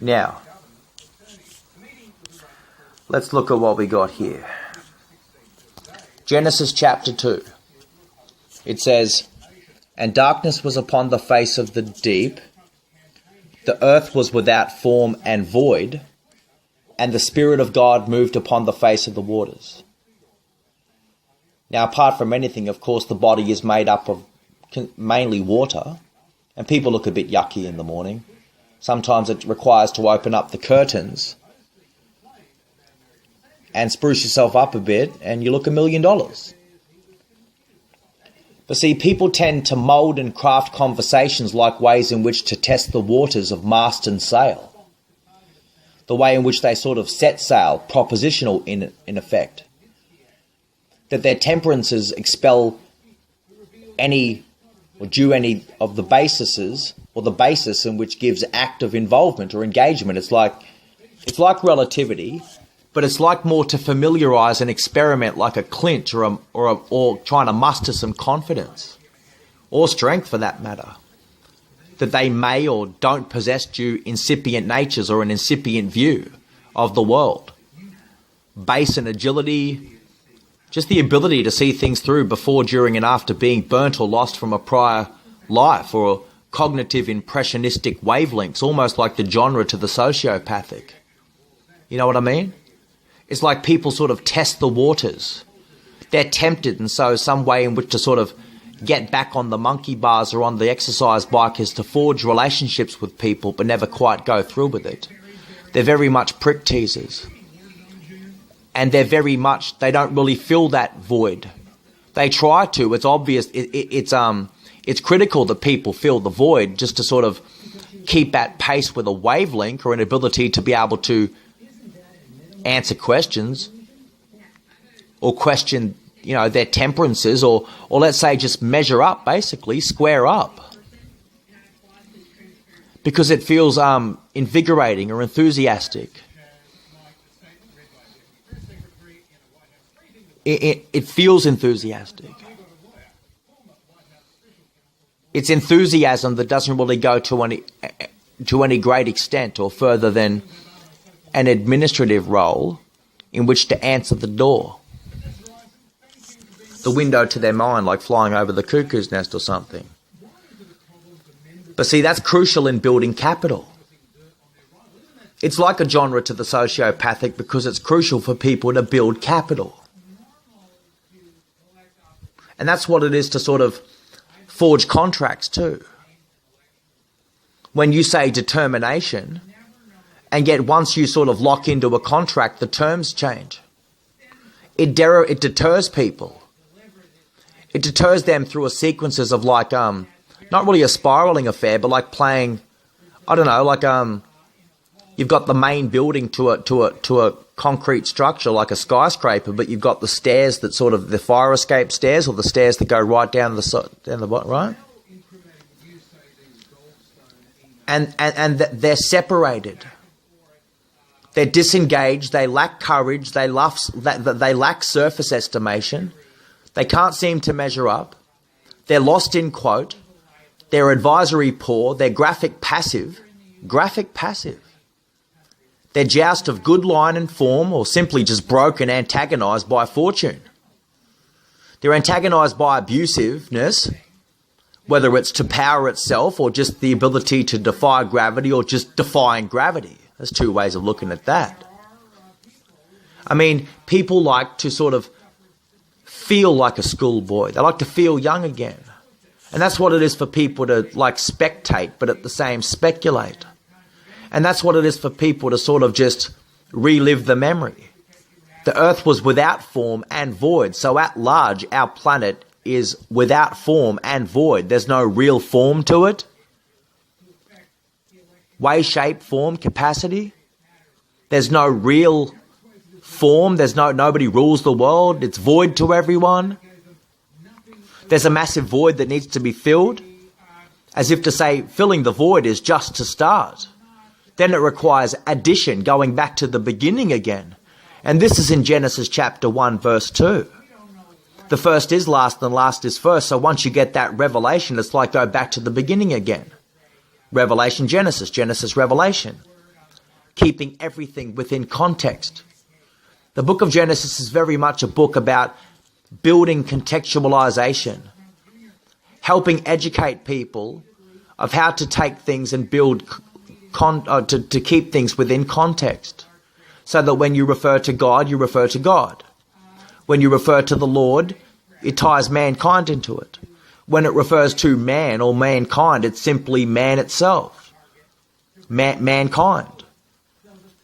Now, let's look at what we got here. Genesis chapter 2. It says, "And darkness was upon the face of the deep. The earth was without form and void, and the Spirit of God moved upon the face of the waters." Now, apart from anything, of course, the body is made up of mainly water, and people look a bit yucky in the morning. Sometimes it requires to open up the curtains and spruce yourself up a bit, and you look $1 million. But see, people tend to mould and craft conversations like ways in which to test the waters of mast and sail. The way in which they sort of set sail, propositional in effect. That their temperances expel any of the bases, or the basis in which gives active involvement or engagement. It's like relativity, but it's like more to familiarise and experiment, like a clinch or trying to muster some confidence or strength for that matter, that they may or don't possess due incipient natures or an incipient view of the world. Base and agility, just the ability to see things through before, during and after being burnt or lost from a prior life, or cognitive impressionistic wavelengths, almost like the genre to the sociopathic. You know what I mean? It's like people sort of test the waters. They're tempted, and so some way in which to sort of get back on the monkey bars or on the exercise bike is to forge relationships with people but never quite go through with it. They're very much prick teasers. And they don't really fill that void. They try to. It's obvious. It's critical that people fill the void just to sort of keep at pace with a wavelength or an ability to be able to answer questions or question, their temperances, or let's say just measure up, basically square up, because it feels invigorating or enthusiastic. It feels enthusiastic. It's enthusiasm that doesn't really go to any great extent or further than an administrative role in which to answer the door. The window to their mind, like flying over the cuckoo's nest or something. But see, that's crucial in building capital. It's like a genre to the sociopathic because it's crucial for people to build capital. And that's what it is to sort of forge contracts too. When you say determination, and yet once you sort of lock into a contract, the terms change. It deters people. It deters them through a sequences of like, not really a spiraling affair, but like playing, I don't know, like you've got the main building to a concrete structure like a skyscraper, but you've got the stairs that sort of the fire escape stairs, or the stairs that go right down the bottom, right? And they're separated. They're disengaged. They lack courage. They lack surface estimation. They can't seem to measure up. They're lost in quote. They're advisory poor. They're graphic passive. They're joust of good line and form, or simply just broke and antagonised by fortune. They're antagonised by abusiveness, whether it's to power itself or just the ability to defy gravity or just defying gravity. There's two ways of looking at that. I mean, people like to sort of feel like a schoolboy. They like to feel young again. And that's what it is for people to like spectate, but at the same speculate. And that's what it is for people to sort of just relive the memory. The earth was without form and void. So at large, our planet is without form and void. There's no real form to it. Way, shape, form, capacity. There's no real form. Nobody rules the world. It's void to everyone. There's a massive void that needs to be filled. As if to say, filling the void is just to start. Then it requires addition, going back to the beginning again. And this is in Genesis chapter 1, verse 2. The first is last and last is first. So once you get that revelation, it's like go back to the beginning again. Revelation, Genesis, Genesis, Revelation. Keeping everything within context. The book of Genesis is very much a book about building contextualization, helping educate people of how to take things and build, to keep things within context. So that when you refer to God, you refer to God. When you refer to the Lord, it ties mankind into it. When it refers to man or mankind, it's simply man itself. Mankind.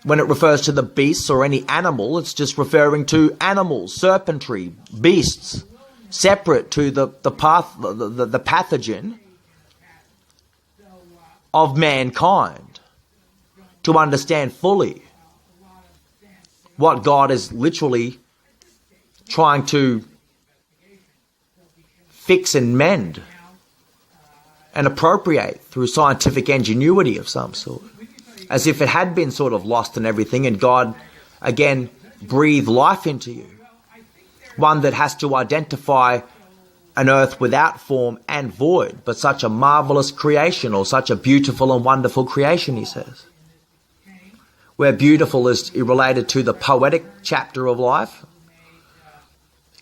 When it refers to the beasts or any animal, it's just referring to animals, serpentry, beasts, separate to the pathogen of mankind. To understand fully what God is literally trying to fix and mend and appropriate through scientific ingenuity of some sort. As if it had been sort of lost and everything, and God again breathed life into you. One that has to identify an earth without form and void, but such a marvelous creation, or such a beautiful and wonderful creation, he says. Where beautiful is related to the poetic chapter of life.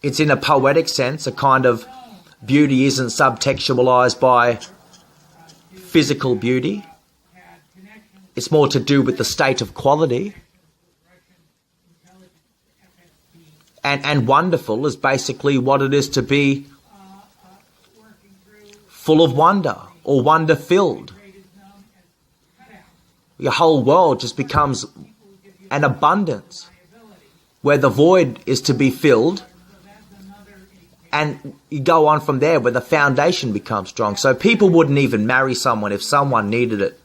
It's in a poetic sense, a kind of beauty isn't subtextualized by physical beauty. It's more to do with the state of quality. And wonderful is basically what it is to be full of wonder or wonder-filled. Your whole world just becomes an abundance where the void is to be filled, and you go on from there where the foundation becomes strong. So people wouldn't even marry someone if someone needed it.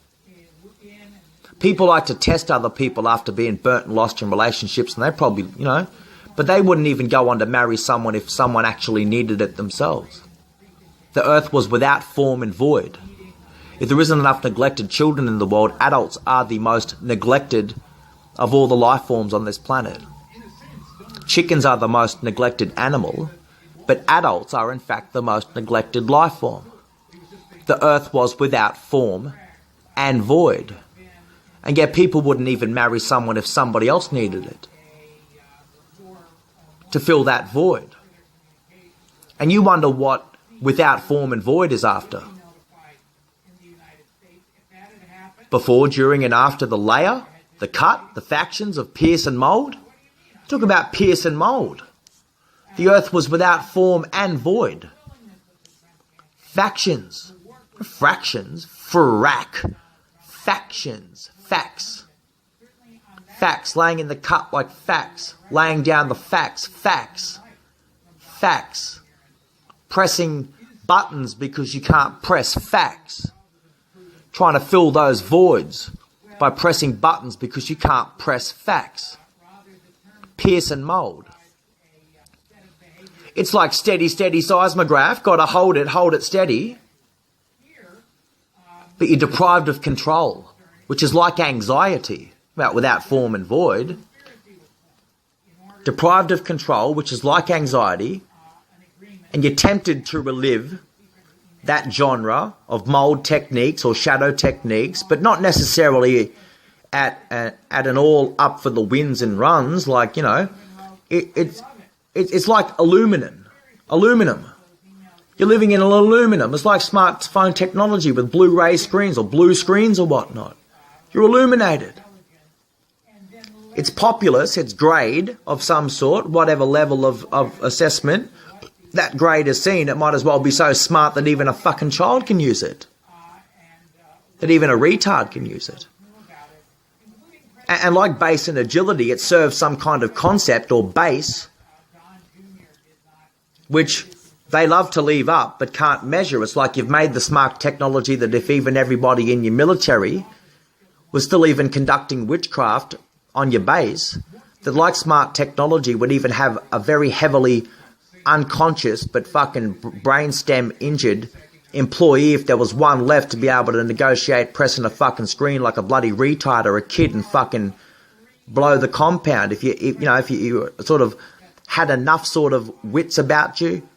People like to test other people after being burnt and lost in relationships, and they probably, but they wouldn't even go on to marry someone if someone actually needed it themselves. The earth was without form and void. If there isn't enough neglected children in the world, adults are the most neglected of all the life forms on this planet. Chickens are the most neglected animal, but adults are in fact the most neglected life form. The earth was without form and void. And yet people wouldn't even marry someone if somebody else needed it to fill that void. And you wonder what without form and void is after. Before, during and after the layer, the cut, the factions of pierce and mould. Talk about pierce and mould. The earth was without form and void. Factions. Fractions. Frack. Factions. Facts. Facts. Laying in the cut like facts. Laying down the facts. Facts. Facts. Pressing buttons because you can't press facts. Trying to fill those voids by pressing buttons because you can't press facts. Pierce and mould. It's like steady seismograph. Got to hold it steady. But you're deprived of control, which is like anxiety, without form and void. Deprived of control, which is like anxiety, and you're tempted to relive that genre of mold techniques or shadow techniques, but not necessarily at an all up for the wins and runs. Like, it's like aluminum. You're living in an aluminum. It's like smartphone technology with Blu-ray screens or blue screens or whatnot. You're illuminated. It's populace, it's grade of some sort, whatever level of assessment that grade is seen. It might as well be so smart that even a fucking child can use it. That even a retard can use it. And like base and agility, it serves some kind of concept or base which they love to leave up but can't measure. It's like you've made the smart technology that if even everybody in your military was still even conducting witchcraft on your base, that like smart technology would even have a very heavily unconscious but fucking brainstem injured employee if there was one left to be able to negotiate pressing a fucking screen like a bloody retard or a kid and fucking blow the compound. If you sort of had enough sort of wits about you,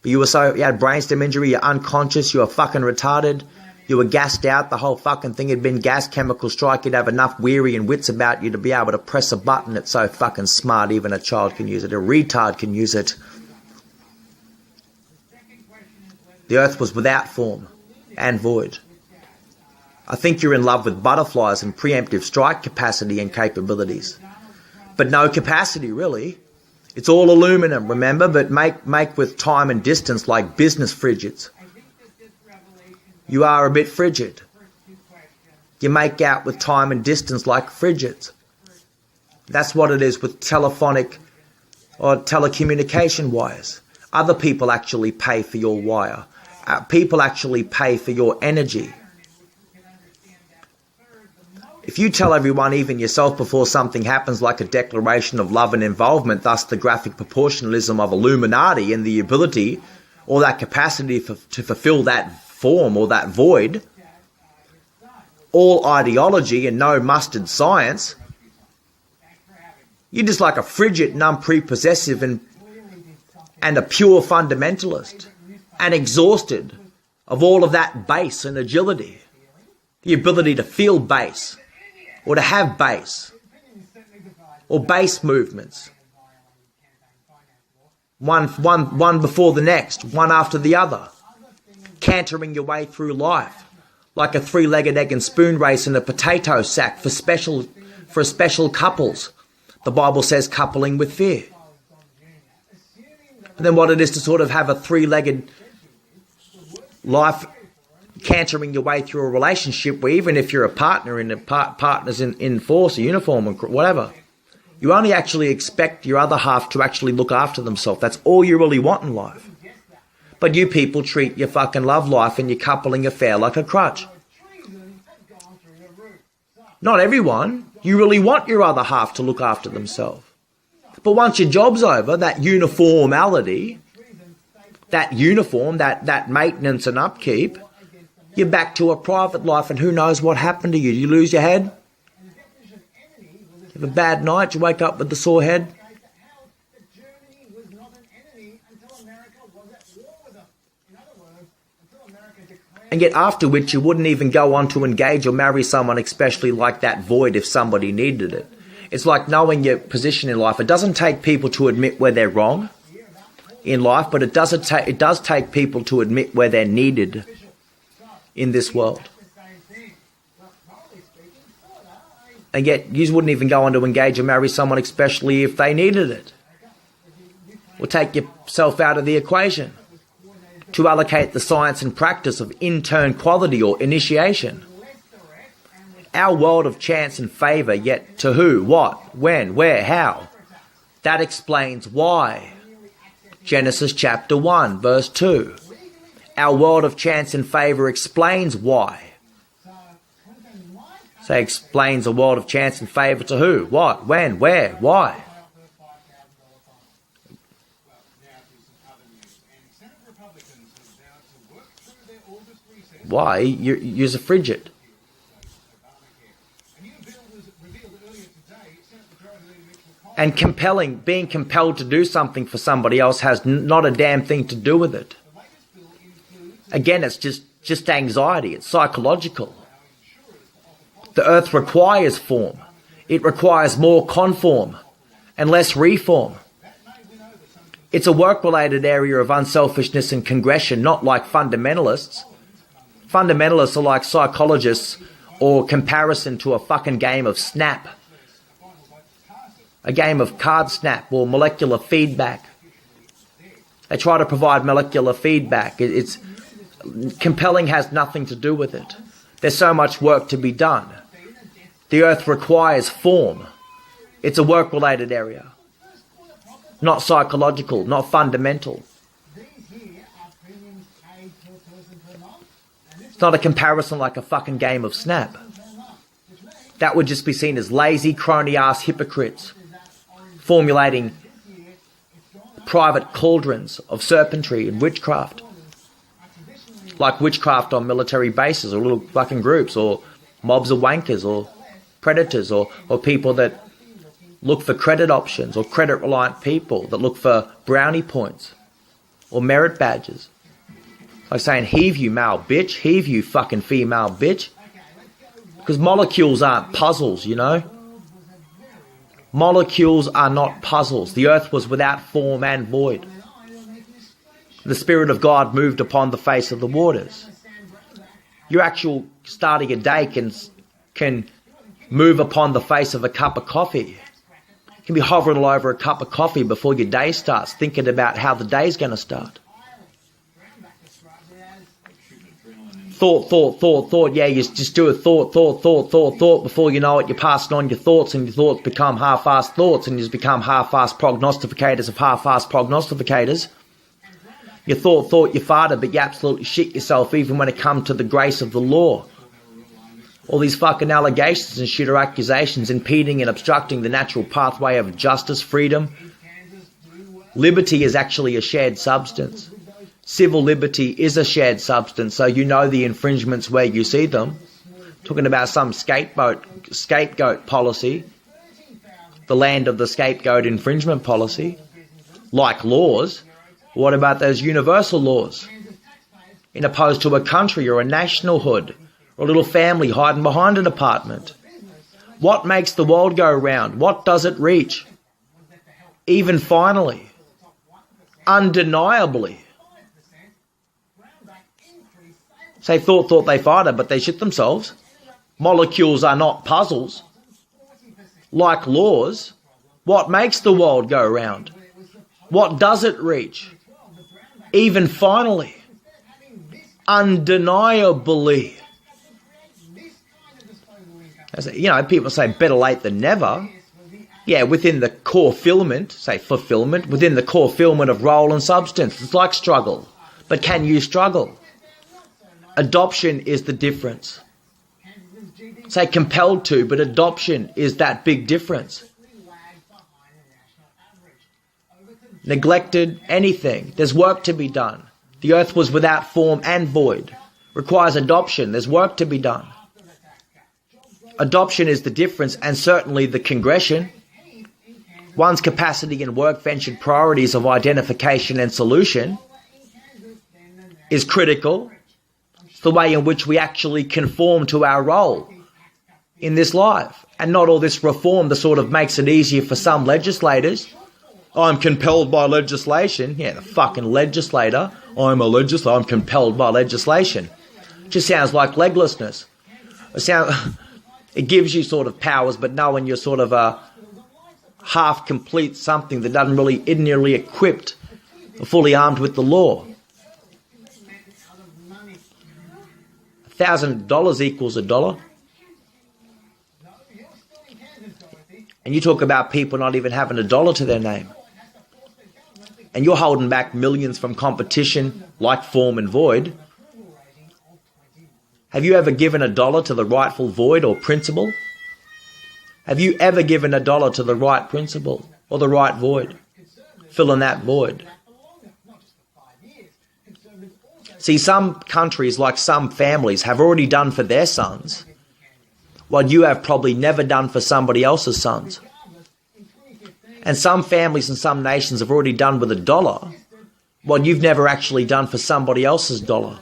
but you had brainstem injury, you're unconscious, you're fucking retarded, You were gassed out. The whole fucking thing had been gas, chemical strike. You'd have enough weary and wits about you to be able to press a button. It's so fucking smart. Even a child can use it. A retard can use it. The earth was without form and void. I think you're in love with butterflies and preemptive strike capacity and capabilities. But no capacity, really. It's all aluminum, remember? But make with time and distance like business frigids. You are a bit frigid. You make out with time and distance like frigids. That's what it is with telephonic or telecommunication wires. Other people actually pay for your wire. People actually pay for your energy. If you tell everyone, even yourself, before something happens, like a declaration of love and involvement, thus the graphic proportionalism of Illuminati and the ability or that capacity to fulfill that form or that void, all ideology and no mustard science, you're just like a frigid and unprepossessive and a pure fundamentalist and exhausted of all of that base and agility, the ability to feel base or to have base or base movements, one before the next, one after the other, cantering your way through life like a three-legged egg and spoon race in a potato sack for special couples. The Bible says coupling with fear. And then what it is to sort of have a three-legged life cantering your way through a relationship where even if you're a partner in partners in force or uniform or whatever, you only actually expect your other half to actually look after themselves. That's all you really want in life. But you people treat your fucking love life and your coupling affair like a crutch. Not everyone. You really want your other half to look after themselves. But once your job's over, that uniformity, that uniform, that maintenance and upkeep, you're back to a private life, and who knows what happened to you. You lose your head? You have a bad night, you wake up with the sore head? And yet after which you wouldn't even go on to engage or marry someone, especially like that void, if somebody needed it. It's like knowing your position in life. It doesn't take people to admit where they're wrong in life, but it does take people to admit where they're needed in this world. And yet you wouldn't even go on to engage or marry someone, especially if they needed it. Or take yourself out of the equation to allocate the science and practice of intern quality or initiation. Our world of chance and favour, yet to who, what, when, where, how. That explains why. Genesis chapter 1, verse 2. Our world of chance and favour explains why. So explains a world of chance and favour to who, what, when, where, why. Why? You're a frigid. And being compelled to do something for somebody else has not a damn thing to do with it. Again, it's just anxiety. It's psychological. The earth requires form. It requires more conform and less reform. It's a work-related area of unselfishness and congression, not like fundamentalists. Fundamentalists are like psychologists or comparison to a fucking game of Snap. A game of card snap or molecular feedback. They try to provide molecular feedback. It's compelling has nothing to do with it. There's so much work to be done. The earth requires form. It's a work-related area. Not psychological, not fundamental. It's not a comparison like a fucking game of Snap. That would just be seen as lazy, crony-ass hypocrites formulating private cauldrons of serpentry and witchcraft. Like witchcraft on military bases or little fucking groups or mobs of wankers or predators or people that look for credit options or credit-reliant people that look for brownie points or merit badges. Like saying, heave you male bitch, heave you fucking female bitch. Because molecules aren't puzzles, you know. Molecules are not puzzles. The earth was without form and void. The Spirit of God moved upon the face of the waters. Your actual starting a day can move upon the face of a cup of coffee. You can be hovering all over a cup of coffee before your day starts, thinking about how the day's going to start. Thought. Yeah, you just do a thought. Before you know it, you're passing on your thoughts, and your thoughts become half-assed thoughts, and you just become half-assed prognosticators of half-assed prognosticators. You thought you farted, but you absolutely shit yourself even when it comes to the grace of the law. All these fucking allegations and shit are accusations impeding and obstructing the natural pathway of justice, freedom. Liberty is actually a shared substance. Civil liberty is a shared substance, so you know the infringements where you see them. Talking about some scapegoat policy, the land of the scapegoat infringement policy, like laws. What about those universal laws? In opposed to a country or a nationalhood or a little family hiding behind an apartment. What makes the world go round? What does it reach? Even finally, undeniably. Say thought they farted, but they shit themselves. Molecules are not puzzles. Like laws, what makes the world go round? What does it reach? Even finally, undeniably. You know, people say better late than never. Yeah, within the core fulfillment, within the core fulfillment of role and substance. It's like struggle. But can you struggle? Adoption is the difference. Say compelled to, but adoption is that big difference. Neglected anything. There's work to be done. The earth was without form and void. Requires adoption. There's work to be done. Adoption is the difference, and certainly the congression. One's capacity and work ventured priorities of identification and solution is critical. It's the way in which we actually conform to our role in this life. And not all this reform that sort of makes it easier for some legislators. I'm compelled by legislation. Yeah, the fucking legislator. I'm a legislator. I'm compelled by legislation. Just sounds like leglessness. It gives you sort of powers, but knowing you're sort of a half-complete something that isn't really equipped or fully armed with the law. $1,000 equals $1. And you talk about people not even having $1 to their name. And you're holding back millions from competition like form and void. Have you ever given $1 to the rightful void or principle? Have you ever given $1 to the right principle or the right void? Fill in that void. See, some countries, like some families, have already done for their sons what you have probably never done for somebody else's sons. And some families and some nations have already done with $1 what you've never actually done for somebody else's dollar.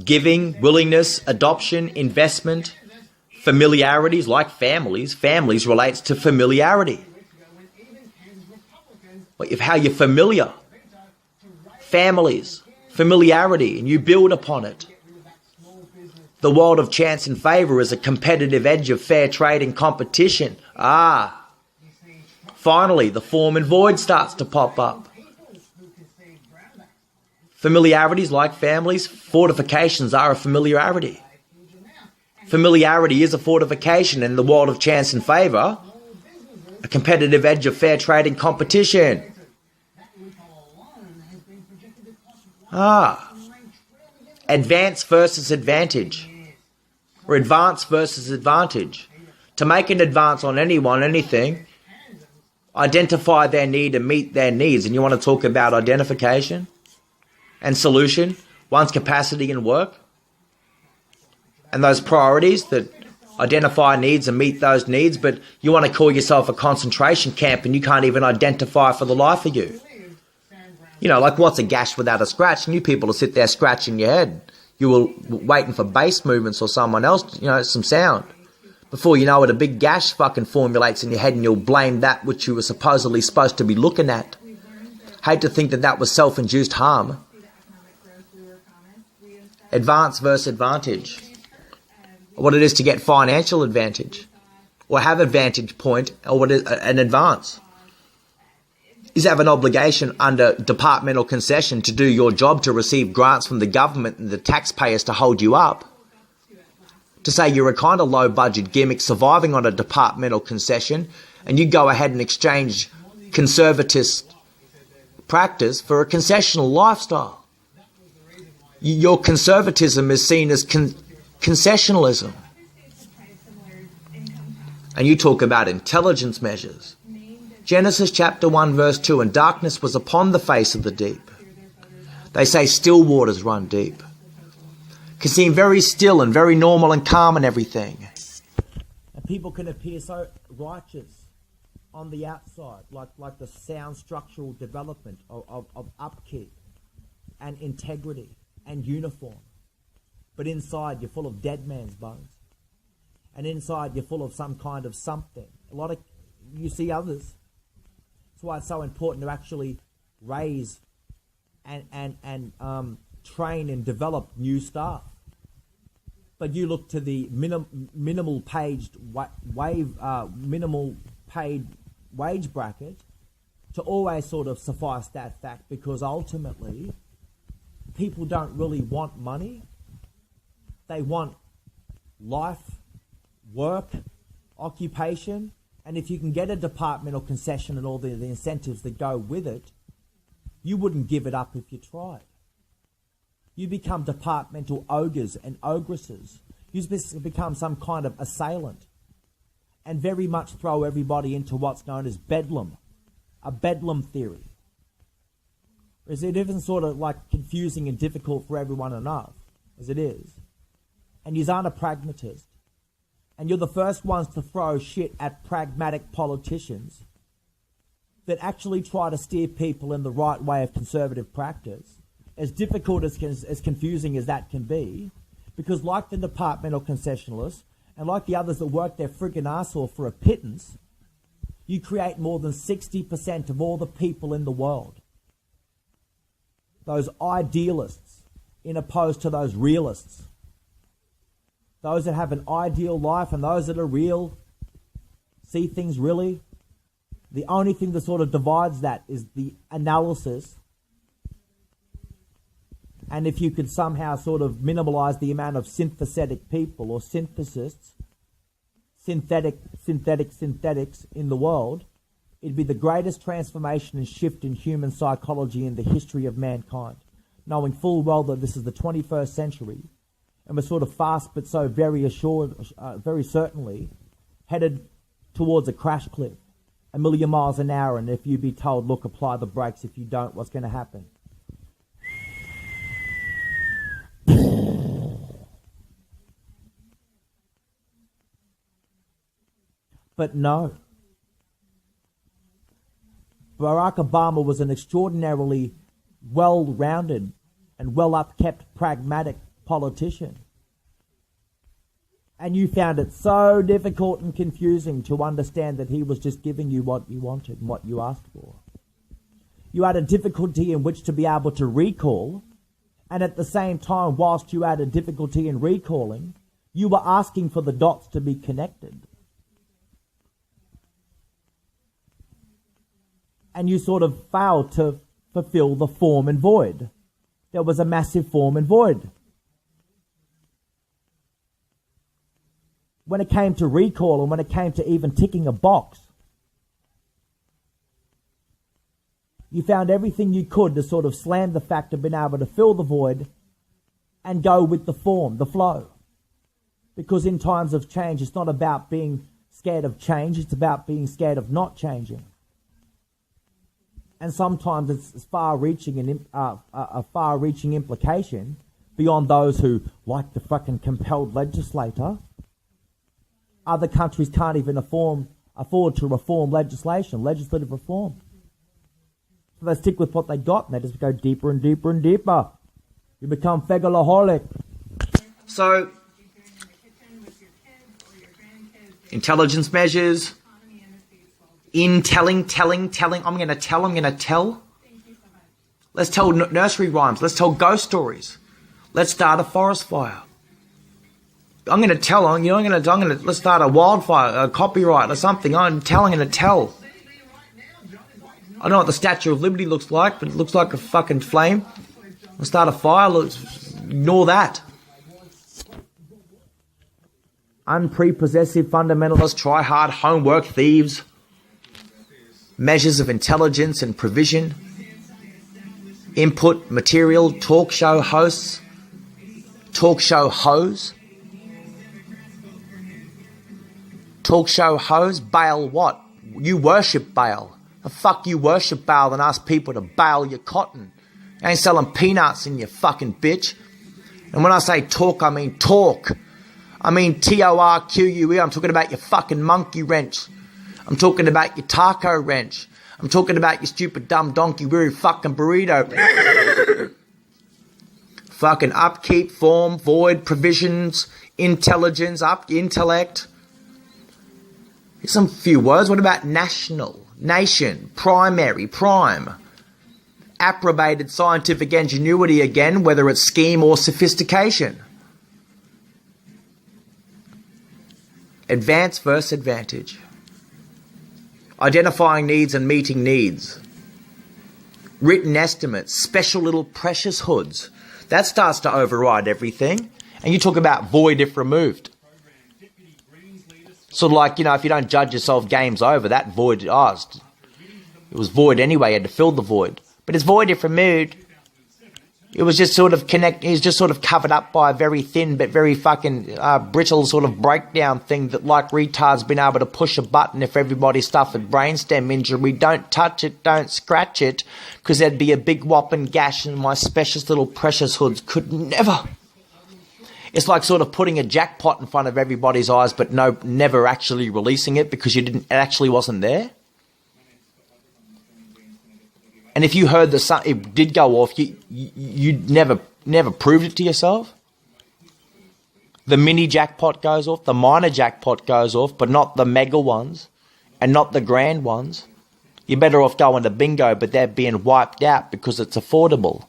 Giving, willingness, adoption, investment, familiarities like families. Families relates to familiarity. How you're familiar. Families, familiarity, and you build upon it. The world of chance and favour is a competitive edge of fair trade and competition. Finally, the form and void starts to pop up. Familiarities like families, fortifications are a familiarity. Familiarity is a fortification in the world of chance and favour. A competitive edge of fair trade and competition. Advance versus advantage. Or advance versus advantage. To make an advance on anyone, anything, identify their need and meet their needs. And you want to talk about identification and solution, one's capacity and work, and those priorities that identify needs and meet those needs, but you want to call yourself a concentration camp and you can't even identify for the life of you. You know, like what's a gash without a scratch? And you people will sit there scratching your head. You will waiting for bass movements or someone else, you know, some sound. Before you know it, a big gash fucking formulates in your head and you'll blame that which you were supposedly supposed to be looking at. Hate to think that that was self-induced harm. Advance versus advantage. What it is to get financial advantage. Or have advantage point, or what is an advance. Is have an obligation under departmental concession to do your job, to receive grants from the government and the taxpayers to hold you up. To say you're a kind of low-budget gimmick surviving on a departmental concession, and you go ahead and exchange conservatist practice for a concessional lifestyle. Your conservatism is seen as concessionalism. And you talk about intelligence measures. Genesis chapter 1 verse 2, and darkness was upon the face of the deep. They say still waters run deep. Can seem very still and very normal and calm and everything. And people can appear so righteous on the outside, like the sound structural development of upkeep and integrity and uniform. But inside you're full of dead man's bones. And inside you're full of some kind of something. You see others. That's why it's so important to actually raise and train and develop new staff. But you look to the minimal paid wage bracket to always sort of suffice that fact, because ultimately people don't really want money. They want life, work, occupation, and if you can get a departmental concession and all the incentives that go with it, you wouldn't give it up if you tried. You become departmental ogres and ogresses. You become some kind of assailant and very much throw everybody into what's known as bedlam, a bedlam theory. Is it even sort of like confusing and difficult for everyone enough, as it is? And you aren't a pragmatist. And you're the first ones to throw shit at pragmatic politicians that actually try to steer people in the right way of conservative practice, as difficult as confusing as that can be, because like the departmental concessionalists and like the others that work their friggin' arsehole for a pittance, you create more than 60% of all the people in the world. Those idealists in opposed to those realists. Those that have an ideal life and those that are real, see things really. The only thing that sort of divides that is the analysis. And if you could somehow sort of minimalize the amount of synthetic people or synthetics in the world, it'd be the greatest transformation and shift in human psychology in the history of mankind. Knowing full well that this is the 21st century, and we're sort of fast but so very assured, very certainly, headed towards a crash cliff, 1,000,000 miles an hour, and if you be told, look, apply the brakes, if you don't, what's going to happen? But no. Barack Obama was an extraordinarily well-rounded and well-upkept pragmatic politician. And you found it so difficult and confusing to understand that he was just giving you what you wanted and what you asked for. You had a difficulty in which to be able to recall, and at the same time, whilst you had a difficulty in recalling, you were asking for the dots to be connected. And you sort of failed to fulfill the form and void. There was a massive form and void. When it came to recall and when it came to even ticking a box, you found everything you could to sort of slam the fact of being able to fill the void and go with the form, the flow. Because in times of change, it's not about being scared of change, it's about being scared of not changing. And sometimes it's far-reaching and a far-reaching implication beyond those who, like the fucking compelled legislator, Other countries can't even afford to reform legislative reform. So they stick with what they got and they just go deeper and deeper and deeper. You become fegalaholic. So, intelligence measures, telling. I'm going to tell. Let's tell nursery rhymes. Let's tell ghost stories. Let's start a forest fire. I'm going to tell. Let's start a wildfire, a copyright or something. I'm going to tell. I don't know what the Statue of Liberty looks like, but it looks like a fucking flame. Let's start a fire. Ignore that. Unprepossessive fundamentalists, try hard, homework thieves, measures of intelligence and provision, input material, talk show hosts, talk show hoes, Baal what? You worship Baal. The fuck you worship Baal and ask people to bale your cotton. You ain't selling peanuts in your fucking bitch. And when I say talk, I mean talk. I mean TORQUE. I'm talking about your fucking monkey wrench. I'm talking about your taco wrench. I'm talking about your stupid dumb donkey weary fucking burrito. Fucking upkeep, form, void, provisions, intelligence, intellect. Here's some few words. What about national, nation, primary, prime? Approbated scientific ingenuity again, whether it's scheme or sophistication. Advance versus advantage. Identifying needs and meeting needs. Written estimates, special little precious hoods. That starts to override everything. And you talk about void if removed. Sort of like, if you don't judge yourself, game's over. That void, it was void anyway. You had to fill the void. But it's void if removed. It was just sort of covered up by a very thin but very fucking brittle sort of breakdown thing that like retards been able to push a button if everybody suffered brainstem injury. Don't touch it, don't scratch it, because there'd be a big whopping gash and my precious little precious hoods could never. It's like sort of putting a jackpot in front of everybody's eyes but never actually releasing it because it actually wasn't there. And if you heard it did go off, you never proved it to yourself. The mini jackpot goes off, the minor jackpot goes off, but not the mega ones and not the grand ones. You're better off going to bingo, but they're being wiped out because it's affordable.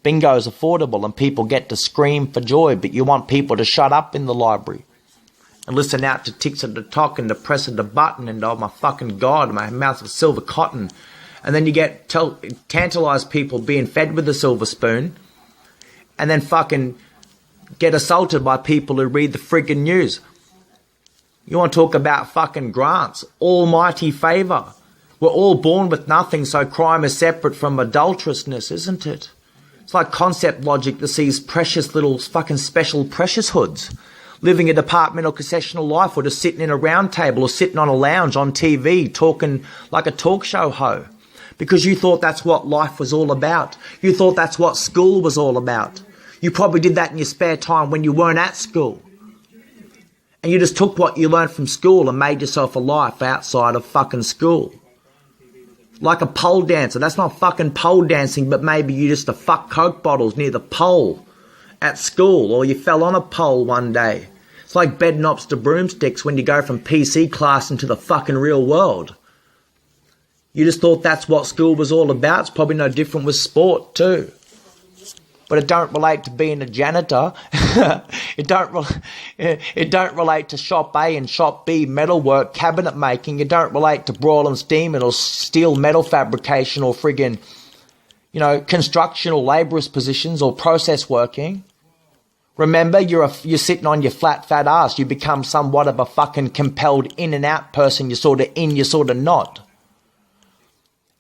Bingo is affordable and people get to scream for joy, but you want people to shut up in the library and listen out to ticks of the talk and the press of the button and oh my fucking God, my mouth of silver cotton. And then you get tantalised people being fed with a silver spoon and then fucking get assaulted by people who read the friggin' news. You want to talk about fucking grants, almighty favour. We're all born with nothing, so crime is separate from adulterousness, isn't it? It's like concept logic that sees precious little fucking special precious hoods living a departmental concessional life or just sitting in a round table or sitting on a lounge on TV talking like a talk show hoe. Because you thought that's what life was all about. You thought that's what school was all about. You probably did that in your spare time when you weren't at school. And you just took what you learned from school and made yourself a life outside of fucking school. Like a pole dancer. That's not fucking pole dancing, but maybe you used to fuck Coke bottles near the pole at school, or you fell on a pole one day. It's like bed knobs to broomsticks when you go from PC class into the fucking real world. You just thought that's what school was all about. It's probably no different with sport too. But it don't relate to being a janitor. It don't relate to shop A and shop B metalwork, cabinet making. It don't relate to broil and steaming or steel metal fabrication or friggin', construction or labourers positions or process working. Remember, you're sitting on your flat fat ass. You become somewhat of a fucking compelled in and out person. You're sort of in, you're sort of not.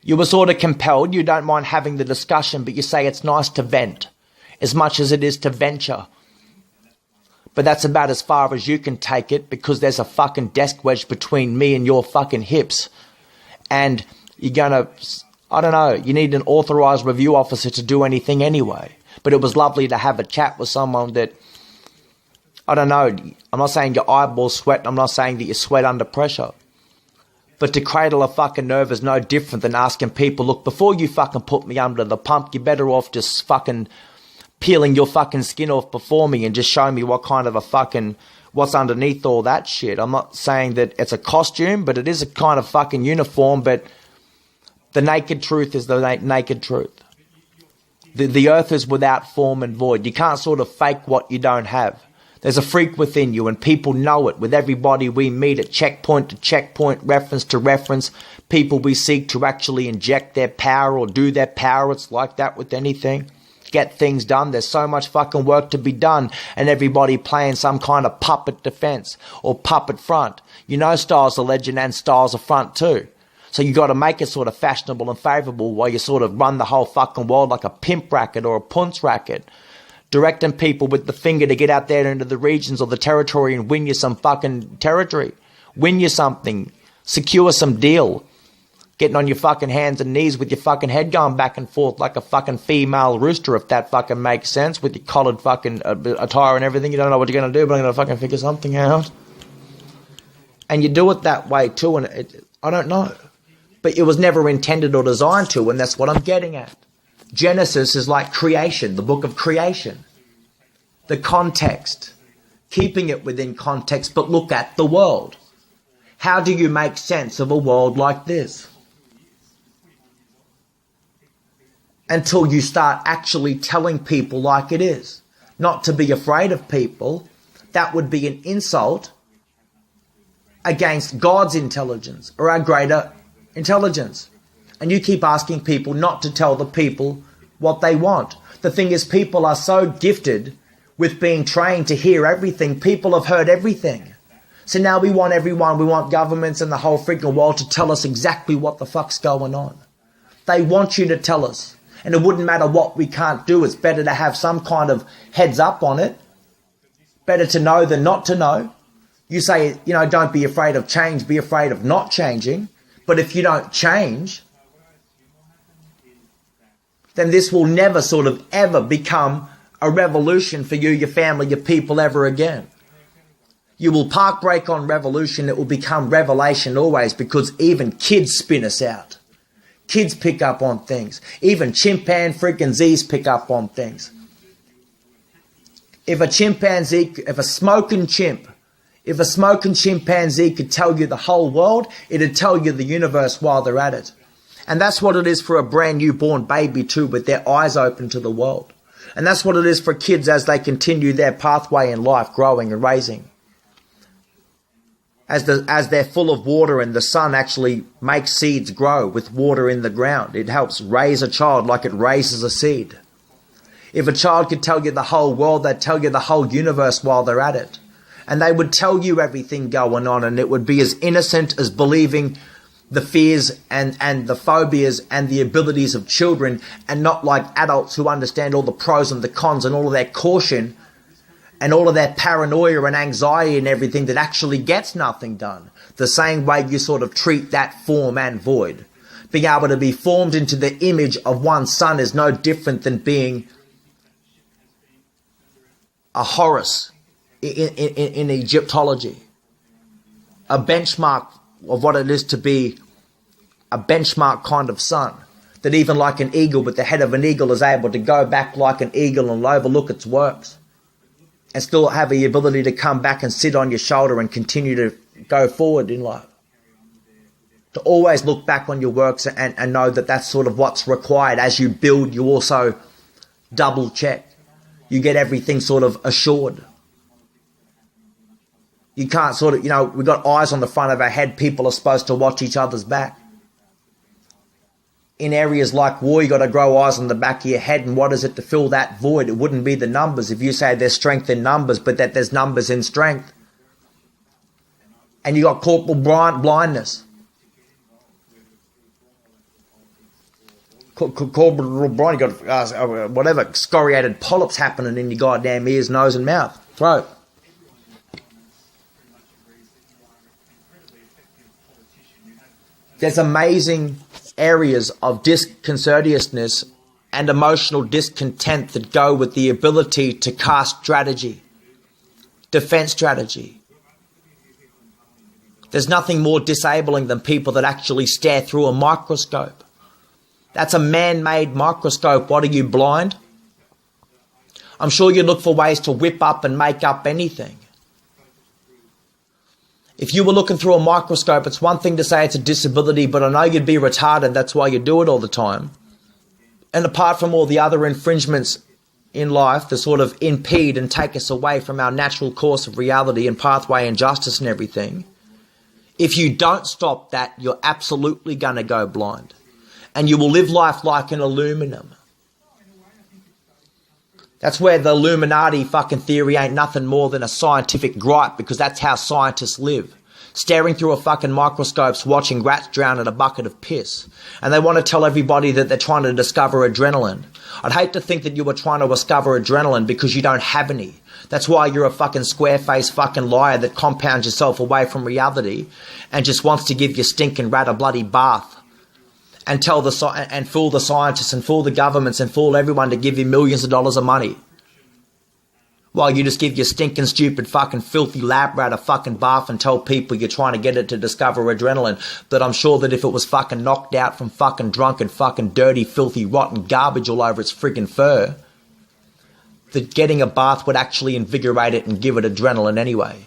You were sort of compelled, you don't mind having the discussion, but you say it's nice to vent, as much as it is to venture. But that's about as far as you can take it, because there's a fucking desk wedge between me and your fucking hips. And you're gonna, I don't know, you need an authorised review officer to do anything anyway. But it was lovely to have a chat with someone that I don't know, I'm not saying your eyeballs sweat, I'm not saying that you sweat under pressure. But to cradle a fucking nerve is no different than asking people, look, before you fucking put me under the pump, you're better off just fucking peeling your fucking skin off before me and just show me what kind of a fucking, what's underneath all that shit. I'm not saying that it's a costume, but it is a kind of fucking uniform, but the naked truth is the naked truth. The earth is without form and void. You can't sort of fake what you don't have. There's a freak within you, and people know it with everybody we meet at checkpoint to checkpoint, reference to reference. People we seek to actually inject their power or do their power. It's like that with anything. Get things done. There's so much fucking work to be done, and everybody playing some kind of puppet defense or puppet front. You know styles of legend and styles of front too. So you got to make it sort of fashionable and favourable while you sort of run the whole fucking world like a pimp racket or a punce racket. Directing people with the finger to get out there into the regions or the territory and win you some fucking territory. Win you something. Secure some deal. Getting on your fucking hands and knees with your fucking head going back and forth like a fucking female rooster, if that fucking makes sense, with your collared fucking attire and everything. You don't know what you're going to do, but I'm going to fucking figure something out. And you do it that way too, and I don't know. But it was never intended or designed to, and that's what I'm getting at. Genesis is like creation, the book of creation. The context. Keeping it within context, but look at the world. How do you make sense of a world like this? Until you start actually telling people like it is. Not to be afraid of people. That would be an insult against God's intelligence or our greater intelligence. And you keep asking people not to tell the people what they want. The thing is, people are so gifted with being trained to hear everything. People have heard everything. So now we want everyone, we want governments and the whole freaking world to tell us exactly what the fuck's going on. They want you to tell us. And it wouldn't matter what we can't do. It's better to have some kind of heads up on it. Better to know than not to know. You say, don't be afraid of change, be afraid of not changing. But if you don't change, then this will never sort of ever become a revolution for you, your family, your people ever again. You will park brake on revolution, it will become revelation always, because even kids spin us out. Kids pick up on things. Even chimpanzee freaking Z's pick up on things. If a chimpanzee could tell you the whole world, it'd tell you the universe while they're at it. And that's what it is for a brand new born baby too, with their eyes open to the world. And that's what it is for kids as they continue their pathway in life, growing and raising. As they're full of water and the sun actually makes seeds grow with water in the ground. It helps raise a child like it raises a seed. If a child could tell you the whole world, they'd tell you the whole universe while they're at it. And they would tell you everything going on, and it would be as innocent as believing the fears and the phobias and the abilities of children, and not like adults who understand all the pros and the cons and all of their caution and all of their paranoia and anxiety and everything that actually gets nothing done. The same way you sort of treat that form and void. Being able to be formed into the image of one's son is no different than being a Horus in Egyptology. A benchmark of what it is to be a benchmark kind of son. That even like an eagle with the head of an eagle is able to go back like an eagle and overlook its works. And still have the ability to come back and sit on your shoulder and continue to go forward in life. To always look back on your works and know that that's sort of what's required. As you build, you also double check. You get everything sort of assured. You can't sort of, we've got eyes on the front of our head. People are supposed to watch each other's back. In areas like war, you got to grow eyes on the back of your head. And what is it to fill that void? It wouldn't be the numbers. If you say there's strength in numbers, but that there's numbers in strength. And you got corporal blindness. Corporal blind, you got whatever, scoriated polyps happening in your goddamn ears, nose and mouth, throat. There's amazing areas of disconcertiousness and emotional discontent that go with the ability to cast strategy, defense strategy. There's nothing more disabling than people that actually stare through a microscope. That's a man-made microscope. What, are you blind? I'm sure you look for ways to whip up and make up anything. If you were looking through a microscope, it's one thing to say it's a disability, but I know you'd be retarded. That's why you do it all the time. And apart from all the other infringements in life that sort of impede and take us away from our natural course of reality and pathway and justice and everything, if you don't stop that, you're absolutely going to go blind. And you will live life like an aluminum. That's where the Illuminati fucking theory ain't nothing more than a scientific gripe, because that's how scientists live. Staring through a fucking microscopes, watching rats drown in a bucket of piss. And they want to tell everybody that they're trying to discover adrenaline. I'd hate to think that you were trying to discover adrenaline because you don't have any. That's why you're a fucking square-faced fucking liar that compounds yourself away from reality and just wants to give your stinking rat a bloody bath and and fool the scientists and fool the governments and fool everyone to give you millions of dollars of money. While you just give your stinking, stupid, fucking, filthy lab rat a fucking bath and tell people you're trying to get it to discover adrenaline. That I'm sure that if it was fucking knocked out from fucking drunk and fucking dirty, filthy, rotten garbage all over its friggin' fur, that getting a bath would actually invigorate it and give it adrenaline anyway.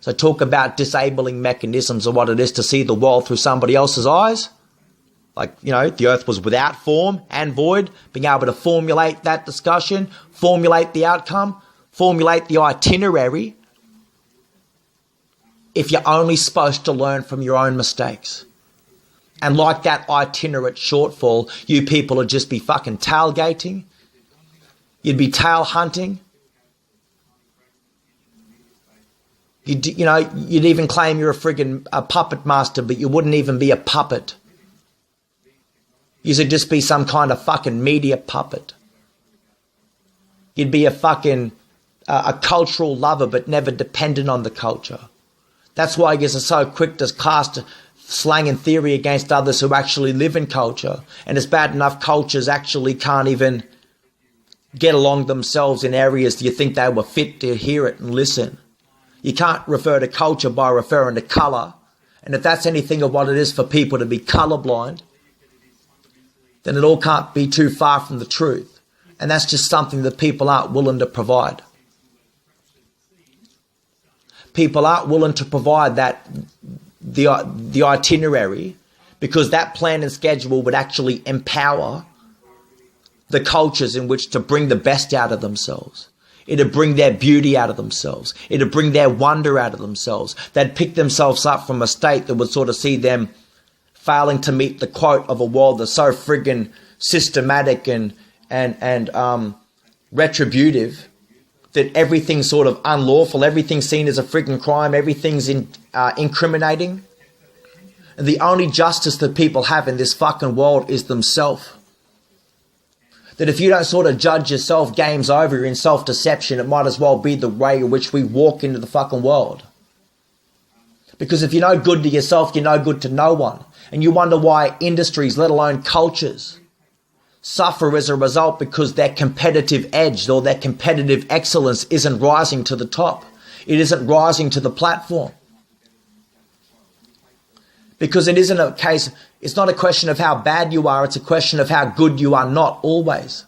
So talk about disabling mechanisms of what it is to see the world through somebody else's eyes. Like, you know, the earth was without form and void, being able to formulate that discussion, formulate the outcome, formulate the itinerary, if you're only supposed to learn from your own mistakes. And like that itinerant shortfall, you people would just be fucking tailgating. You'd be tail hunting. You'd even claim you're a puppet master, but you wouldn't even be a puppet. You should just be some kind of fucking media puppet. You'd be a fucking a cultural lover, but never dependent on the culture. That's why you are so quick to cast slang and theory against others who actually live in culture. And it's bad enough cultures actually can't even get along themselves in areas you think they were fit to hear it and listen. You can't refer to culture by referring to colour. And if that's anything of what it is for people to be colourblind, then it all can't be too far from the truth. And that's just something that people aren't willing to provide. People aren't willing to provide the itinerary, because that plan and schedule would actually empower the cultures in which to bring the best out of themselves. It'd bring their beauty out of themselves. It'd bring their wonder out of themselves. They'd pick themselves up from a state that would sort of see them failing to meet the quote of a world that's so friggin' systematic and retributive that everything's sort of unlawful, everything's seen as a friggin' crime, everything's incriminating. And the only justice that people have in this fucking world is themselves. That if you don't sort of judge yourself, game's over, you're in self-deception, it might as well be the way in which we walk into the fucking world. Because if you're no good to yourself, you're no good to no one. And you wonder why industries, let alone cultures, suffer as a result, because their competitive edge or their competitive excellence isn't rising to the top. It isn't rising to the platform. Because it isn't a case, it's not a question of how bad you are, it's a question of how good you are not always.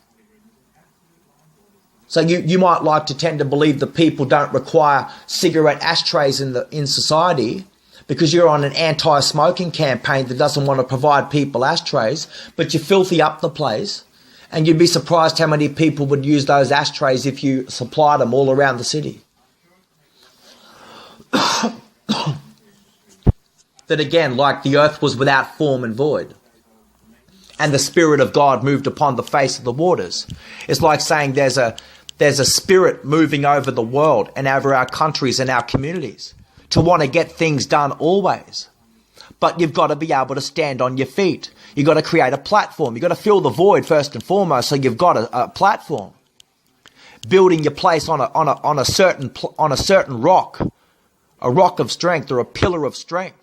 So you might like to tend to believe that people don't require cigarette ashtrays in society, because you're on an anti-smoking campaign that doesn't want to provide people ashtrays, but you filthy up the place, and you'd be surprised how many people would use those ashtrays if you supplied them all around the city. That again, like the earth was without form and void, and the Spirit of God moved upon the face of the waters. It's like saying there's a spirit moving over the world and over our countries and our communities to want to get things done always. But you've got to be able to stand on your feet. You've got to create a platform. You've got to fill the void first and foremost, so you've got a platform. Building your place on a certain rock, a rock of strength or a pillar of strength.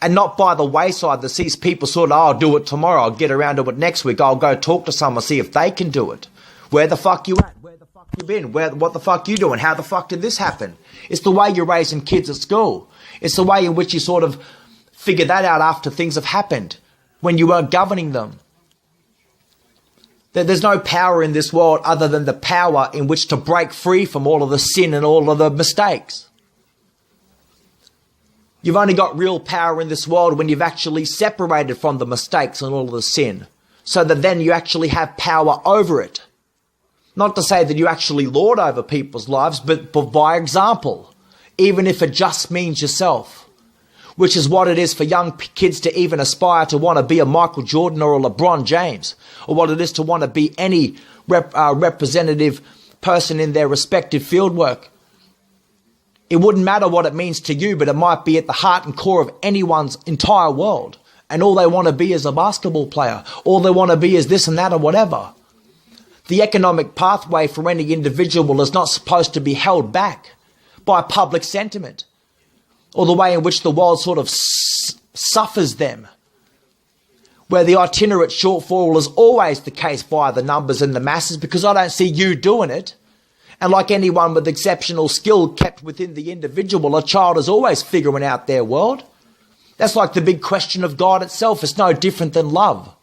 And not by the wayside that sees people sort of, I'll do it tomorrow, I'll get around to it next week, I'll go talk to someone, see if they can do it. Where the fuck you at? Where the fuck fuck you been? What the fuck you doing? How the fuck did this happen? It's the way you're raising kids at school. It's the way in which you sort of figure that out after things have happened, when you weren't governing them. There's no power in this world other than the power in which to break free from all of the sin and all of the mistakes. You've only got real power in this world when you've actually separated from the mistakes and all of the sin, so that then you actually have power over it. Not to say that you actually lord over people's lives, but by example, even if it just means yourself, which is what it is for young kids to even aspire to want to be a Michael Jordan or a LeBron James, or what it is to want to be any representative person in their respective fieldwork. It wouldn't matter what it means to you, but it might be at the heart and core of anyone's entire world. And all they want to be is a basketball player. All they want to be is this and that or whatever. The economic pathway for any individual is not supposed to be held back by public sentiment or the way in which the world sort of suffers them, where the itinerant shortfall is always the case via the numbers and the masses, because I don't see you doing it. And like anyone with exceptional skill kept within the individual, a child is always figuring out their world. That's like the big question of God itself. It's no different than love.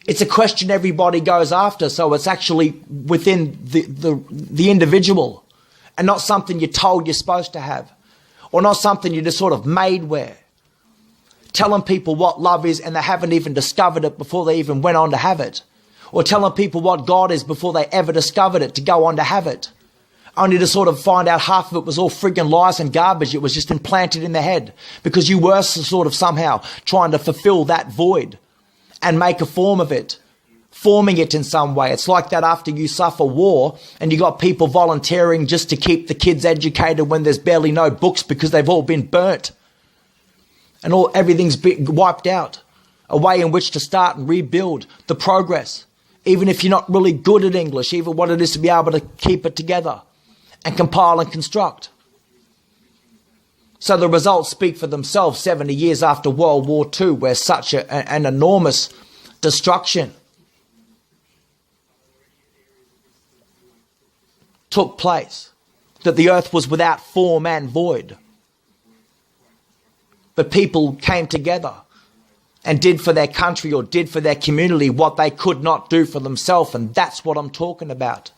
It's a question everybody goes after, so it's actually within the individual, and not something you're told you're supposed to have, or not something you're just sort of made wear. Telling people what love is and they haven't even discovered it before they even went on to have it. Or telling people what God is before they ever discovered it to go on to have it. Only to sort of find out half of it was all friggin' lies and garbage. It was just implanted in the head because you were sort of somehow trying to fulfill that void and make a form of it, forming it in some way. It's like that after you suffer war and you got people volunteering just to keep the kids educated when there's barely no books because they've all been burnt and everything's been wiped out. A way in which to start and rebuild the progress. Even if you're not really good at English, even what it is to be able to keep it together and compile and construct. So the results speak for themselves 70 years after World War II, where such an enormous destruction took place, that the earth was without form and void. But people came together and did for their country or did for their community what they could not do for themselves. And that's what I'm talking about.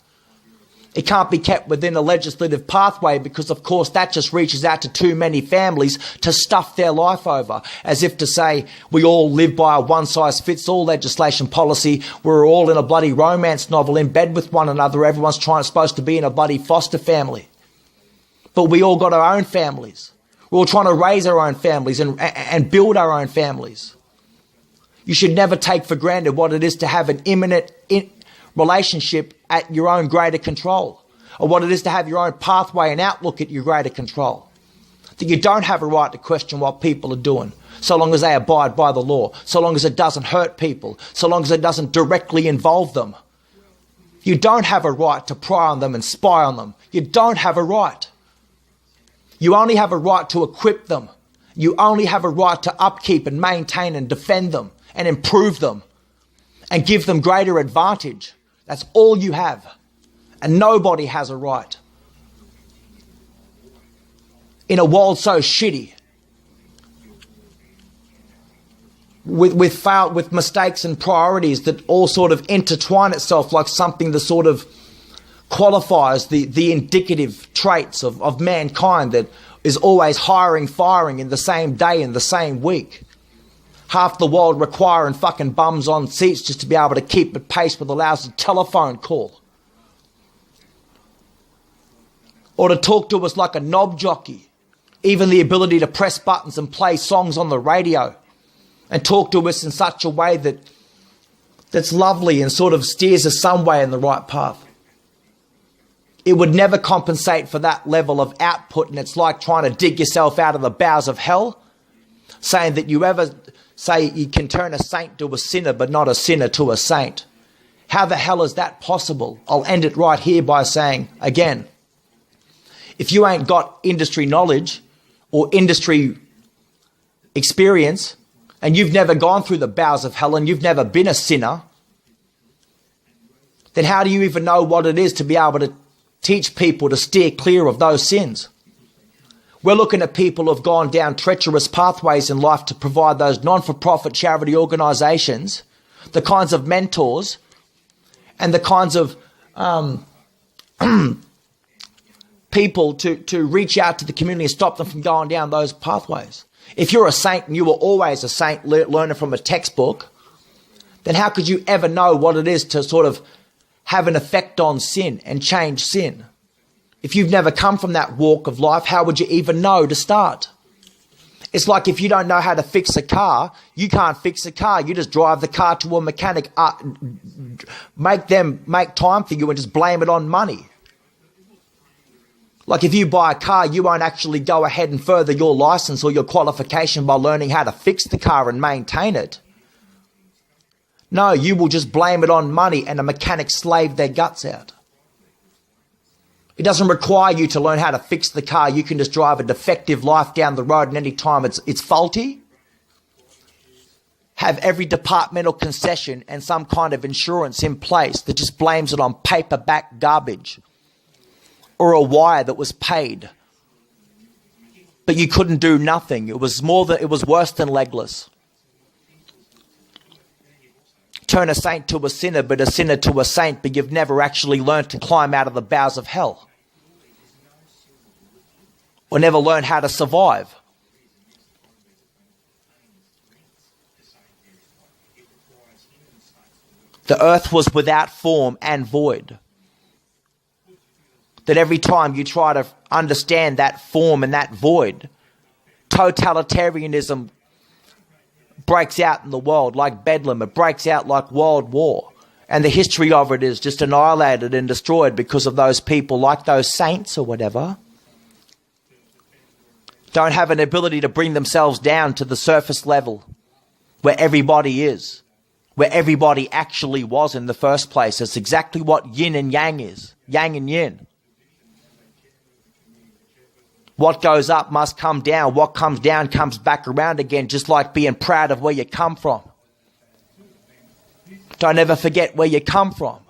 It can't be kept within a legislative pathway because, of course, that just reaches out to too many families to stuff their life over, as if to say we all live by a one-size-fits-all legislation policy. We're all in a bloody romance novel in bed with one another. Everyone's supposed to be in a bloody foster family. But we all got our own families. We're all trying to raise our own families and build our own families. You should never take for granted what it is to have an imminent relationship at your own greater control, or what it is to have your own pathway and outlook at your greater control. That you don't have a right to question what people are doing, so long as they abide by the law, so long as it doesn't hurt people, so long as it doesn't directly involve them. You don't have a right to pry on them and spy on them. You don't have a right. You only have a right to equip them. You only have a right to upkeep and maintain and defend them and improve them and give them greater advantage. That's all you have. And nobody has a right. In a world so shitty, with mistakes and priorities that all sort of intertwine itself like something that sort of qualifies the indicative traits of mankind that is always hiring, firing in the same day, in the same week. Half the world requiring fucking bums on seats just to be able to keep at pace with a lousy telephone call. Or to talk to us like a knob jockey. Even the ability to press buttons and play songs on the radio. And talk to us in such a way that's lovely and sort of steers us some way in the right path. It would never compensate for that level of output, and it's like trying to dig yourself out of the bowels of hell, saying that you ever say you can turn a saint to a sinner, but not a sinner to a saint. How the hell is that possible? I'll end it right here by saying, again, if you ain't got industry knowledge or industry experience, and you've never gone through the bowels of hell and you've never been a sinner, then how do you even know what it is to be able to teach people to steer clear of those sins? We're looking at people who have gone down treacherous pathways in life to provide those non-for-profit charity organisations, the kinds of mentors and the kinds of people to reach out to the community and stop them from going down those pathways. If you're a saint and you were always a saint learning from a textbook, then how could you ever know what it is to sort of have an effect on sin and change sin? If you've never come from that walk of life, how would you even know to start? It's like if you don't know how to fix a car, you can't fix a car. You just drive the car to a mechanic, make them make time for you and just blame it on money. Like if you buy a car, you won't actually go ahead and further your license or your qualification by learning how to fix the car and maintain it. No, you will just blame it on money and a mechanic slave their guts out. It doesn't require you to learn how to fix the car. You can just drive a defective life down the road, and any time it's faulty, have every departmental concession and some kind of insurance in place that just blames it on paperback garbage or a wire that was paid, but you couldn't do nothing. It was worse than legless. Turn a saint to a sinner, but a sinner to a saint, but you've never actually learned to climb out of the bowels of hell. Or never learned how to survive. The earth was without form and void. That every time you try to understand that form and that void, totalitarianism breaks out in the world like bedlam. It breaks out like world war. And the history of it is just annihilated and destroyed because of those people, like those saints or whatever, don't have an ability to bring themselves down to the surface level where everybody is, where everybody actually was in the first place. It's exactly what yin and yang is, yang and yin. What goes up must come down. What comes down comes back around again, just like being proud of where you come from. Don't ever forget where you come from,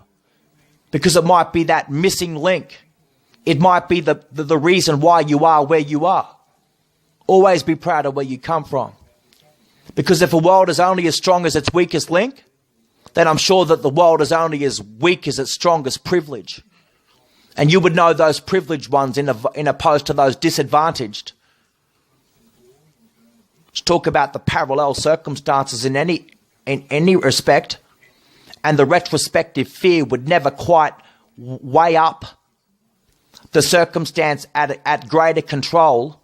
because it might be that missing link. It might be the reason why you are where you are. Always be proud of where you come from. Because if a world is only as strong as its weakest link, then I'm sure that the world is only as weak as its strongest privilege. And you would know those privileged ones in opposed to those disadvantaged. Let's talk about the parallel circumstances in any respect, and the retrospective fear would never quite weigh up the circumstance at greater control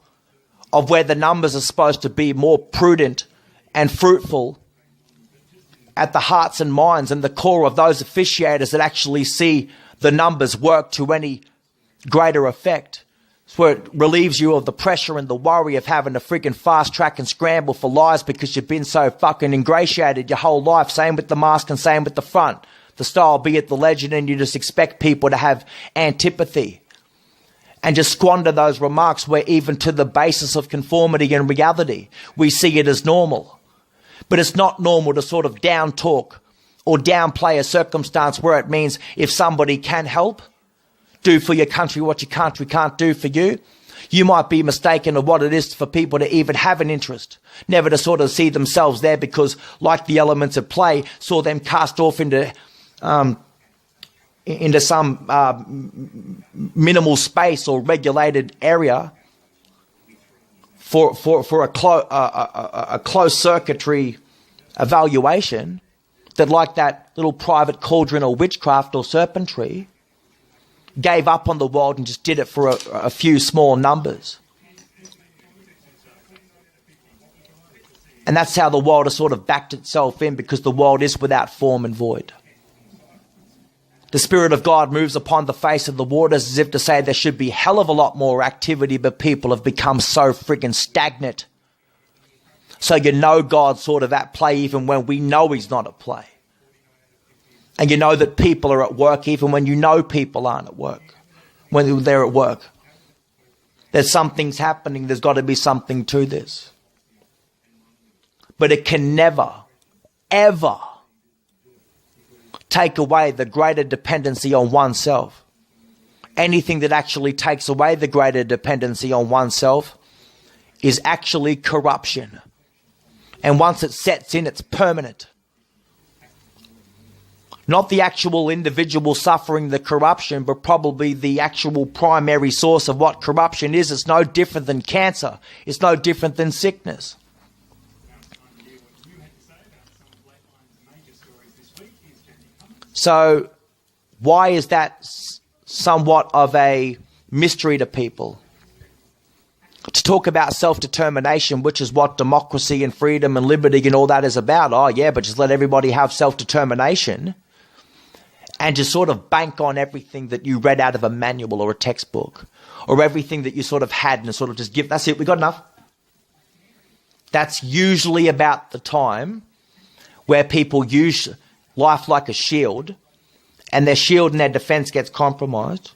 of where the numbers are supposed to be more prudent and fruitful at the hearts and minds and the core of those officiators that actually see the numbers work to any greater effect. It's where it relieves you of the pressure and the worry of having to freaking fast track and scramble for lies because you've been so fucking ingratiated your whole life. Same with the mask and same with the front. The style be it the legend, and you just expect people to have antipathy and just squander those remarks where even to the basis of conformity and reality, we see it as normal. But it's not normal to sort of down talk or downplay a circumstance where it means if somebody can help, do for your country what your country can't do for you. You might be mistaken of what it is for people to even have an interest, never to sort of see themselves there because, like the elements at play, saw them cast off into some minimal space or regulated area for a closed circuitry evaluation, that like that little private cauldron or witchcraft or serpentry, gave up on the world and just did it for a few small numbers. And that's how the world has sort of backed itself in, because the world is without form and void. The Spirit of God moves upon the face of the waters as if to say there should be a hell of a lot more activity, but people have become so freaking stagnant. So you know God's sort of at play even when we know He's not at play. And you know that people are at work even when you know people aren't at work, when they're at work. There's something's happening. There's got to be something to this. But it can never, ever take away the greater dependency on oneself. Anything that actually takes away the greater dependency on oneself is actually corruption. And once it sets in, it's permanent. Not the actual individual suffering the corruption, but probably the actual primary source of what corruption is. It's no different than cancer. It's no different than sickness. So, why is that somewhat of a mystery to people? To talk about self-determination, which is what democracy and freedom and liberty and all that is about. Oh yeah, but just let everybody have self-determination and just sort of bank on everything that you read out of a manual or a textbook or everything that you sort of had and sort of just give, that's it, we got enough. That's usually about the time where people use life like a shield and their shield and their defense gets compromised.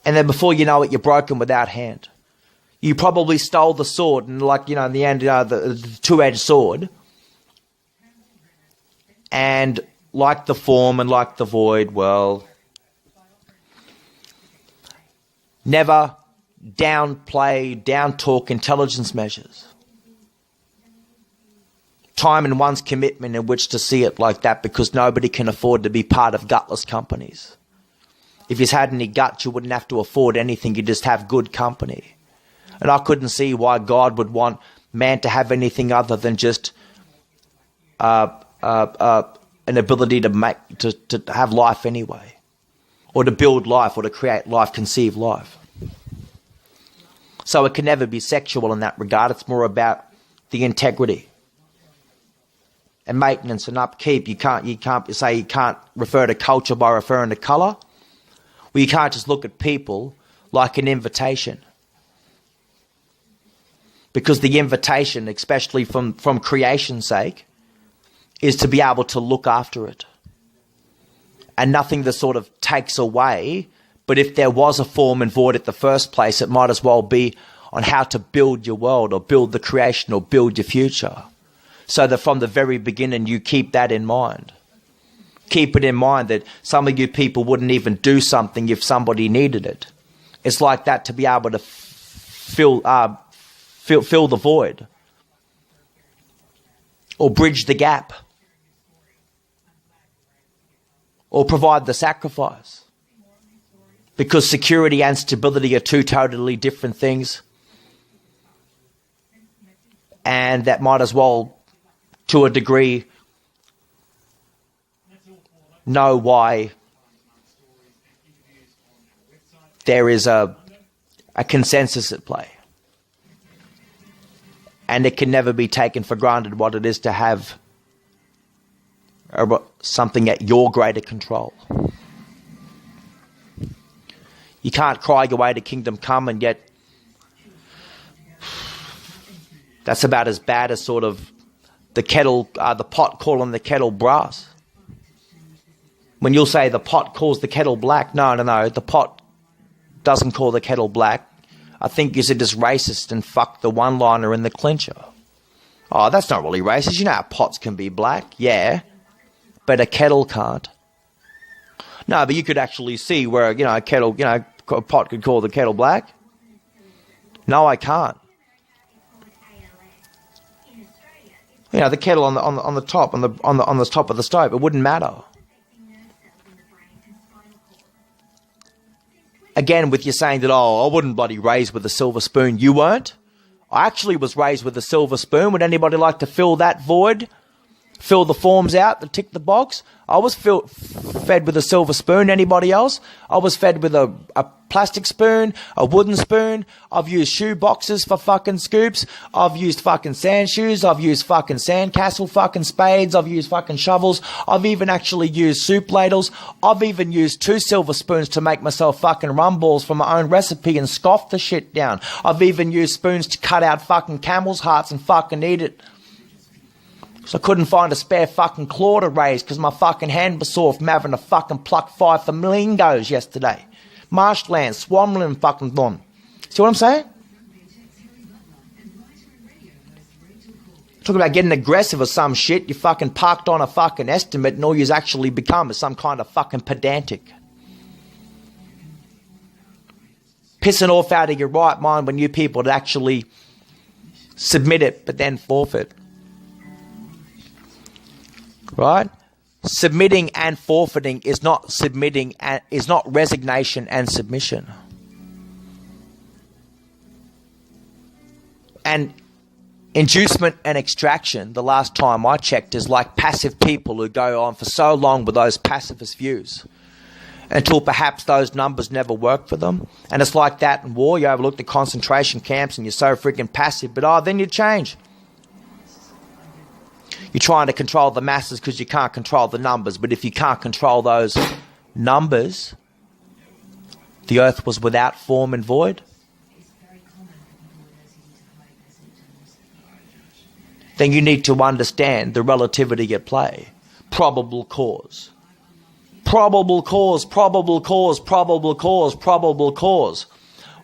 And then before you know it, you're broken without hand. You probably stole the sword and in the end, the two-edged sword. And like the form and like the void, well, never downplay, down-talk intelligence measures. Time and one's commitment in which to see it like that, because nobody can afford to be part of gutless companies. If you had any guts, you wouldn't have to afford anything. You just have good company. And I couldn't see why God would want man to have anything other than just an ability to have life anyway, or to build life, or to create life, conceive life. So it can never be sexual in that regard. It's more about the integrity and maintenance and upkeep. You can't say you can't refer to culture by referring to colour. Well, you can't just look at people like an invitation. Because the invitation, especially from creation's sake, is to be able to look after it. And nothing that sort of takes away, but if there was a form and void at the first place, it might as well be on how to build your world or build the creation or build your future. So that from the very beginning you keep that in mind. Keep it in mind that some of you people wouldn't even do something if somebody needed it. It's like that to be able to fill the void or bridge the gap or provide the sacrifice, because security and stability are two totally different things, and that might as well to a degree know why there is a consensus at play. And it can never be taken for granted what it is to have something at your greater control. You can't cry your way to kingdom come, and yet that's about as bad as sort of the pot calling the kettle brass. When you'll say the pot calls the kettle black, no, the pot doesn't call the kettle black. I think you're just racist and fuck the one-liner and the clincher. Oh, that's not really racist. You know how pots can be black? Yeah. But a kettle can't. No, but you could actually see where, a kettle, a pot could call the kettle black. No, I can't. The kettle on the top, on the top of the stove, it wouldn't matter. Again, with you saying that, I wouldn't bloody raise with a silver spoon. You weren't? I actually was raised with a silver spoon. Would anybody like to fill that void? Fill the forms out, tick the box? I was fed with a silver spoon. Anybody else? I was fed with a plastic spoon, a wooden spoon. I've used shoe boxes for fucking scoops. I've used fucking sand shoes. I've used fucking sandcastle fucking spades. I've used fucking shovels. I've even actually used soup ladles. I've even used 2 silver spoons to make myself fucking rum balls from my own recipe and scoff the shit down. I've even used spoons to cut out fucking camel's hearts and fucking eat it. So I couldn't find a spare fucking claw to raise because my fucking hand was sore from having to fucking pluck 5 flamingos yesterday. Marshland, Swanland fucking gone. See what I'm saying? Talk about getting aggressive or some shit. You fucking parked on a fucking estimate and all you's actually become is some kind of fucking pedantic. Pissing off out of your right mind when you people would actually submit it but then forfeit. Right? Submitting and forfeiting is not submitting and is not resignation and submission. And inducement and extraction, the last time I checked, is like passive people who go on for so long with those pacifist views until perhaps those numbers never work for them. And it's like that in war. You overlook the concentration camps and you're so freaking passive, but then you change. You're trying to control the masses because you can't control the numbers. But if you can't control those numbers, the earth was without form and void. Then you need to understand the relativity at play. Probable cause. Probable cause, probable cause, probable cause, probable cause.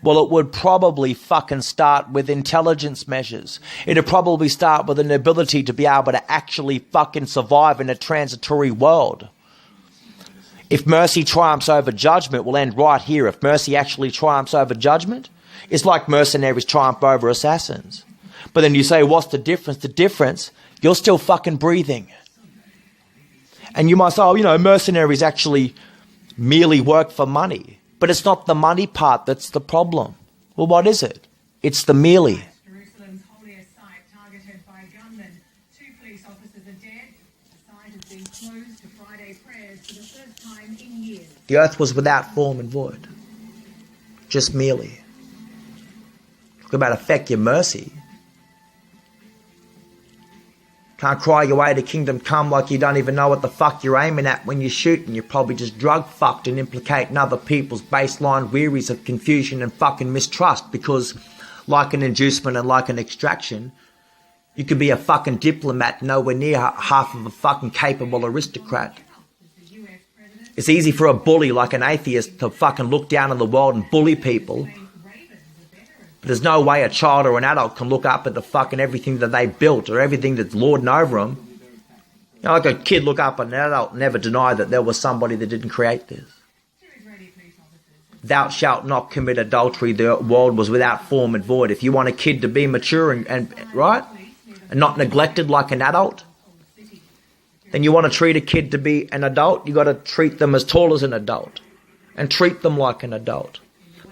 Well, it would probably fucking start with intelligence measures. It'd probably start with an ability to be able to actually fucking survive in a transitory world. If mercy triumphs over judgment, we'll end right here. If mercy actually triumphs over judgment, it's like mercenaries triumph over assassins. But then you say, what's the difference? The difference, you're still fucking breathing. And you might say, mercenaries actually merely work for money. But it's not the money part that's the problem. Well, what is it? It's the merely. Jerusalem's holiest site targeted by gunmen. 2 police officers are dead. The site has been closed to Friday prayers for the first time in years. The earth was without form and void. Just merely. Talk about affect your mercy. Can't cry your way to kingdom come like you don't even know what the fuck you're aiming at when you shoot, and you're probably just drug fucked and implicating other people's baseline wearies of confusion and fucking mistrust, because like an inducement and like an extraction, you could be a fucking diplomat nowhere near half of a fucking capable aristocrat. It's easy for a bully like an atheist to fucking look down on the world and bully people. There's no way a child or an adult can look up at the fucking everything that they built or everything that's lording over them. Like a kid look up at an adult and never deny that there was somebody that didn't create this. Thou shalt not commit adultery. The world was without form and void. If you want a kid to be mature and right, and not neglected like an adult, then you want to treat a kid to be an adult, you got to treat them as tall as an adult and treat them like an adult.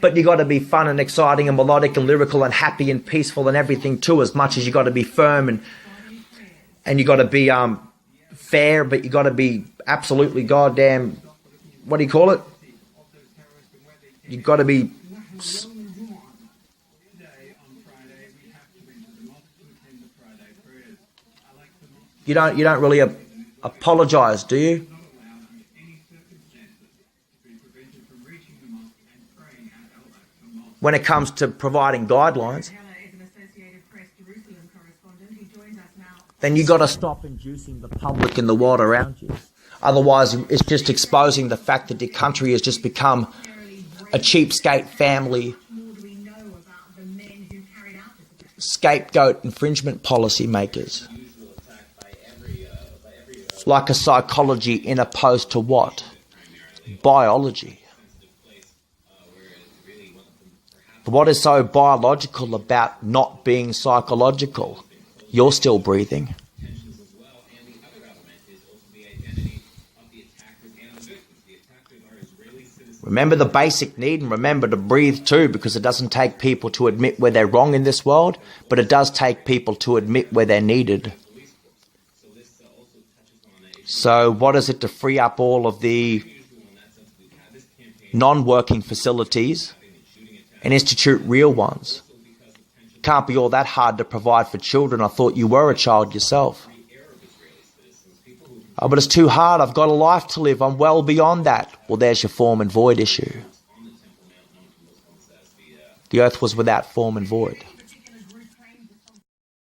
But you got to be fun and exciting and melodic and lyrical and happy and peaceful and everything too, as much as you got to be firm and you got to be fair, but you got to be absolutely goddamn, what do you call it? You got to be. You don't really apologize, do you? When it comes to providing guidelines, then you got to stop inducing the public in the world around you. Otherwise, it's just exposing the fact that your country has just become a cheapskate family scapegoat infringement policy makers. Like a psychology in opposed to what? Biology. What is so biological about not being psychological? You're still breathing. Remember the basic need, and remember to breathe too, because it doesn't take people to admit where they're wrong in this world, but it does take people to admit where they're needed. So what is it to free up all of the non-working facilities and institute real ones? Can't be all that hard to provide for children. I thought you were a child yourself. Oh, but it's too hard. I've got a life to live. I'm well beyond that. Well, there's your form and void issue. The earth was without form and void.